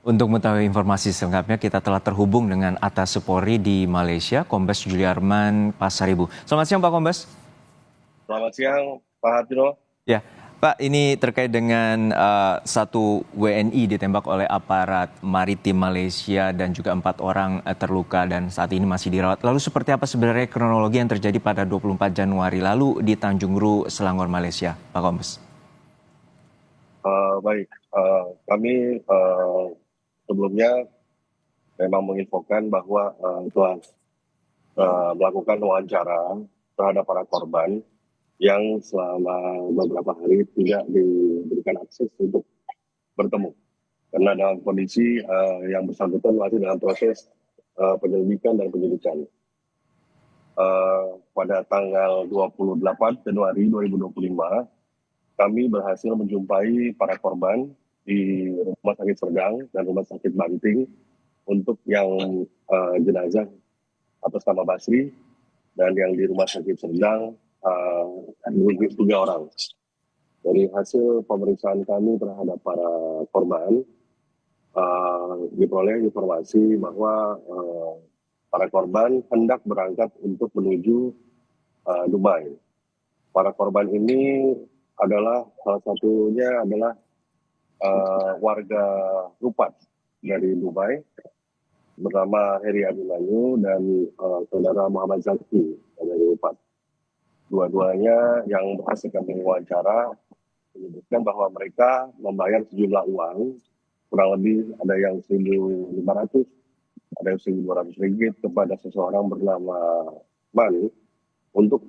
Untuk mengetahui informasi selengkapnya, kita telah terhubung dengan Atta Supori di Malaysia, Kombes Juliarman Pasaribu. Selamat siang Pak Kombes. Selamat siang, Pak Hadro. Ya, Pak, ini terkait dengan satu WNI ditembak oleh aparat maritim Malaysia dan juga 4 orang terluka dan saat ini masih dirawat. Lalu seperti apa sebenarnya kronologi yang terjadi pada 24 Januari lalu di Tanjung Ru, Selangor, Malaysia, Pak Kombes? Baik, kami sebelumnya memang menginfokan bahwa telah melakukan wawancara terhadap para korban yang selama beberapa hari tidak diberikan akses untuk bertemu. Karena dalam kondisi yang bersangkutan masih dalam proses penyelidikan dan penyidikan. Pada tanggal 28 Januari 2025, kami berhasil menjumpai para korban di Rumah Sakit Serdang dan Rumah Sakit Banting untuk yang jenazah atas nama Basri dan yang di Rumah Sakit Serdang 3 orang. Dari hasil pemeriksaan kami terhadap para korban, diperoleh informasi bahwa para korban hendak berangkat untuk menuju Dubai. Para korban ini adalah salah satunya adalah warga Rupat dari Dubai bernama Heri Abimanyu dan saudara Muhammad Zaki dari Rupat. Dua-duanya yang berhasil kami wawancara menyebutkan bahwa mereka membayar sejumlah uang, kurang lebih ada yang 1.500, ada yang 1.200 ringgit kepada seseorang bernama Man untuk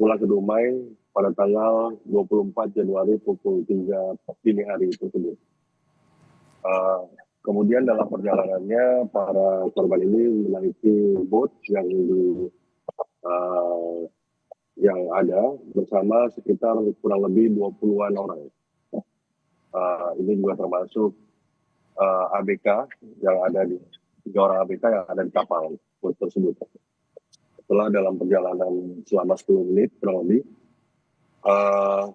pulang ke Dumai pada tanggal 24 Januari pukul 3 dini hari tersebut. Kemudian dalam perjalanannya para korban ini menaiki bot yang ada bersama sekitar kurang lebih 20-an orang. Ini juga termasuk ABK yang ada di 3 orang ABK yang ada di kapal bot tersebut. Setelah dalam perjalanan selama 10 menit kurang lebih,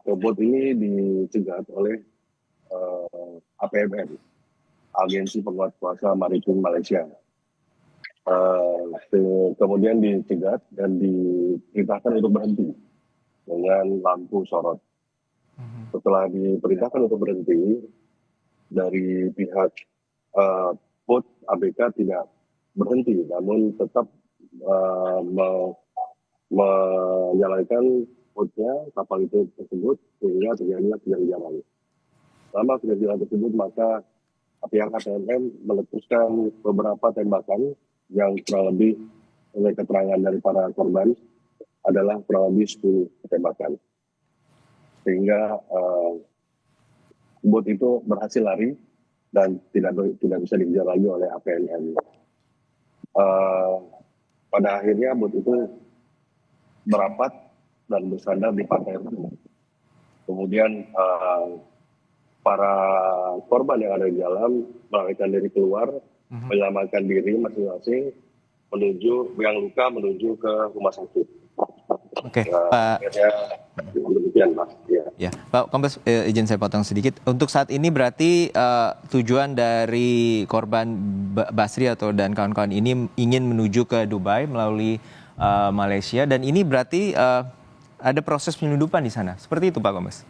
bot ini dicegat oleh APMM, Agensi Penguat Kuasa Maritim Malaysia. Kemudian dicegat dan diperintahkan untuk berhenti dengan lampu sorot. Setelah diperintahkan untuk berhenti, dari pihak bot ABK tidak berhenti, namun tetap menyalakan botnya, kapal itu tersebut, sehingga terjadilah kejadian. Selama kejadian tersebut, maka pihak APMM meletuskan beberapa tembakan yang kurang lebih oleh keterangan dari para korban adalah kurang lebih 10 tembakan. Sehingga bot itu berhasil lari dan tidak bisa dikejar lagi oleh APMM. Pada akhirnya bot itu merapat dan bersandar di pantai. Kemudian para korban yang ada di dalam melarikan diri keluar, menyelamatkan diri masing-masing, yang luka menuju ke rumah sakit. Oke, Pak. Demikian, Mas. Ya, Pak Kombes, izin saya potong sedikit. Untuk saat ini berarti tujuan dari korban Basri dan kawan-kawan ini ingin menuju ke Dubai melalui Malaysia, dan ini berarti ada proses penyelundupan di sana. Seperti itu, Pak Kombes?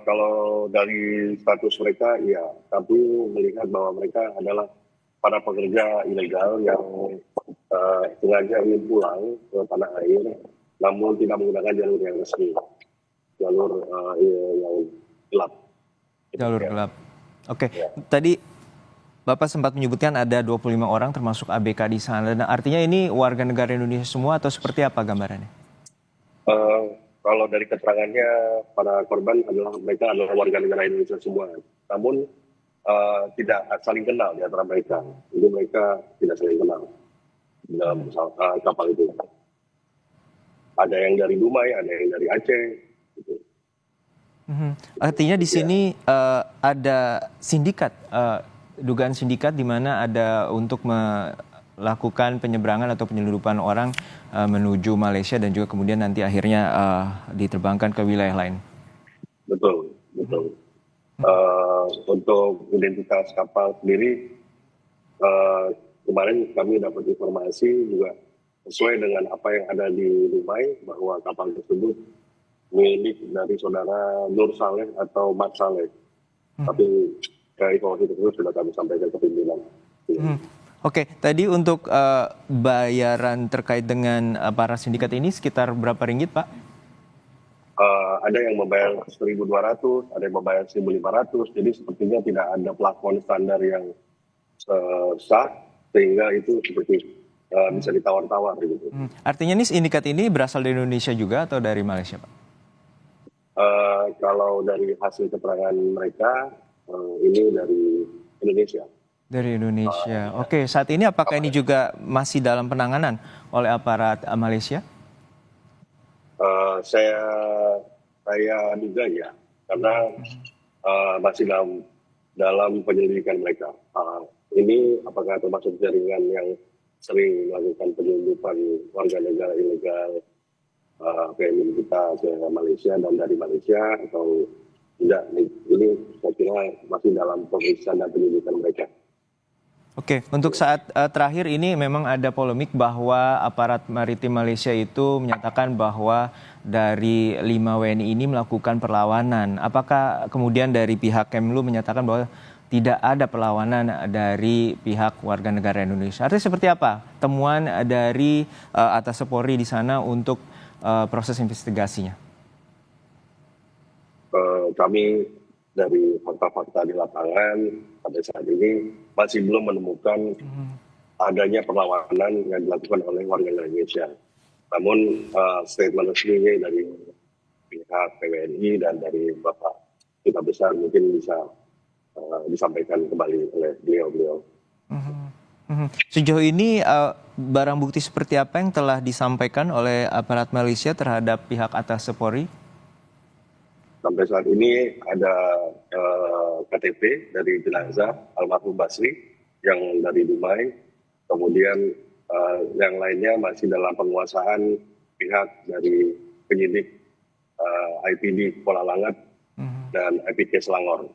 Kalau dari status mereka, iya. Tapi melihat bahwa mereka adalah para pekerja ilegal yang sengaja ingin pulang ke tanah air, namun tidak menggunakan jalur yang resmi, jalur yang gelap. Jalur gelap. Oke. Ya. Tadi Bapak sempat menyebutkan ada 25 orang termasuk ABK di sana. Dan artinya ini warga negara Indonesia semua atau seperti apa gambarannya? Kalau dari keterangannya para korban mereka adalah warga negara Indonesia semua. Namun tidak saling kenal di antara mereka. Jadi mereka tidak saling kenal di dalam kapal itu. Ada yang dari Dumai, ada yang dari Aceh. Gitu. Artinya di sini ada sindikat, dugaan sindikat di mana ada untuk melakukan penyeberangan atau penyelundupan orang menuju Malaysia dan juga kemudian nanti akhirnya diterbangkan ke wilayah lain. Betul, betul. Untuk identitas kapal sendiri, kemarin kami dapat informasi juga sesuai dengan apa yang ada di Dumai bahwa kapal tersebut milik dari saudara Nur Saleh atau Mat Saleh. Tapi informasi tersebut sudah kami sampaikan ke pimpinan. Oke, tadi untuk bayaran terkait dengan para sindikat ini sekitar berapa ringgit, Pak? Ada yang membayar 1.200, ada yang membayar 1.500. Jadi sepertinya tidak ada plafon standar yang sah, sehingga itu seperti bisa ditawar-tawar gitu. Artinya nih sindikat ini berasal dari Indonesia juga atau dari Malaysia, Pak? Kalau dari hasil keterangan mereka, ini dari Indonesia. Dari Indonesia. Oke, saat ini apakah ini juga masih dalam penanganan oleh aparat Malaysia? Saya duga ya, karena masih dalam penyelidikan mereka. Ini apakah termasuk jaringan yang sering melakukan penyelundupan warga negara ilegal PMI kita ke Malaysia dan dari Malaysia atau tidak? Ini saya kira masih dalam pemeriksaan dan penyelidikan mereka. Oke, untuk saat terakhir ini memang ada polemik bahwa aparat maritim Malaysia itu menyatakan bahwa dari 5 WNI ini melakukan perlawanan. Apakah kemudian dari pihak Kemlu menyatakan bahwa tidak ada perlawanan dari pihak warga negara Indonesia? Artinya seperti apa temuan dari Atas Polri di sana untuk proses investigasinya? Kami dari fakta-fakta di lapangan pada saat ini masih belum menemukan adanya perlawanan yang dilakukan oleh warga negara Indonesia. Namun statement resminya dari pihak PWNI dan dari Bapak Duta Besar mungkin bisa disampaikan kembali oleh beliau-beliau. Sejauh ini barang bukti seperti apa yang telah disampaikan oleh aparat Malaysia terhadap pihak Atas Polri? Sampai saat ini ada KTP dari jenazah almarhum Basri yang dari Dumai, kemudian yang lainnya masih dalam penguasaan pihak dari penyidik IPD Kuala Langat dan IPK Selangor.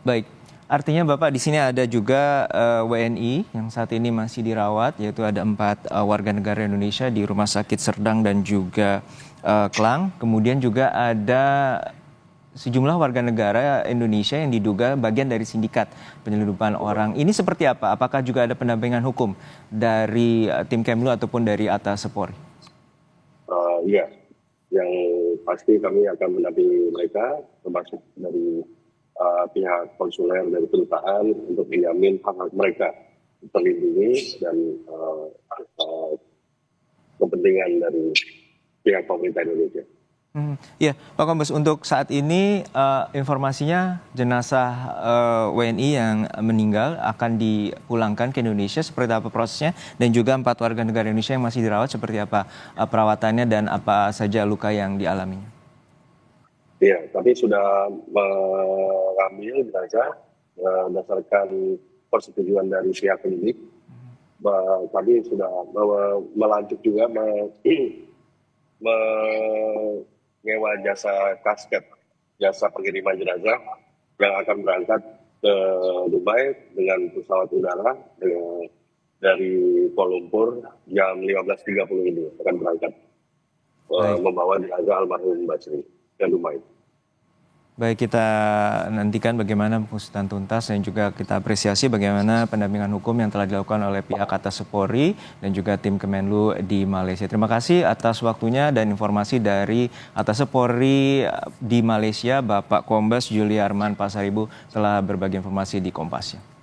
Baik, artinya Bapak di sini ada juga WNI yang saat ini masih dirawat, yaitu ada 4 warga negara Indonesia di Rumah Sakit Serdang dan juga Klang. Kemudian juga ada sejumlah warga negara Indonesia yang diduga bagian dari sindikat penyelundupan orang. Ini seperti apa? Apakah juga ada pendampingan hukum dari tim Kemlu ataupun dari Atas Polri? Iya, yang pasti kami akan mendampingi mereka, termasuk dari pihak konsuler dari kedutaan untuk menjamin hak-hak mereka terlindungi dan kepentingan dari pihak pemerintah Indonesia. Ya, Pak Kombes, untuk saat ini informasinya jenazah WNI yang meninggal akan dipulangkan ke Indonesia. Seperti apa prosesnya? Dan juga 4 warga negara Indonesia yang masih dirawat, seperti apa perawatannya dan apa saja luka yang dialaminya? Ya, kami sudah mengambil jenazah berdasarkan persetujuan dari pihak penyidik. Kami sudah melanjut juga menyewa jasa kasket, jasa pengiriman jenazah yang akan berangkat ke Dubai dengan pesawat udara dari Kuala Lumpur jam 15.30 ini akan berangkat membawa jenazah almarhum Basri ke Dubai. Baik, kita nantikan bagaimana pengusutan tuntas dan juga kita apresiasi bagaimana pendampingan hukum yang telah dilakukan oleh pihak Atas Polri dan juga tim Kemenlu di Malaysia. Terima kasih atas waktunya dan informasi dari Atas Polri di Malaysia, Bapak Kombes Juliarman Pasaribu telah berbagi informasi di Kompas.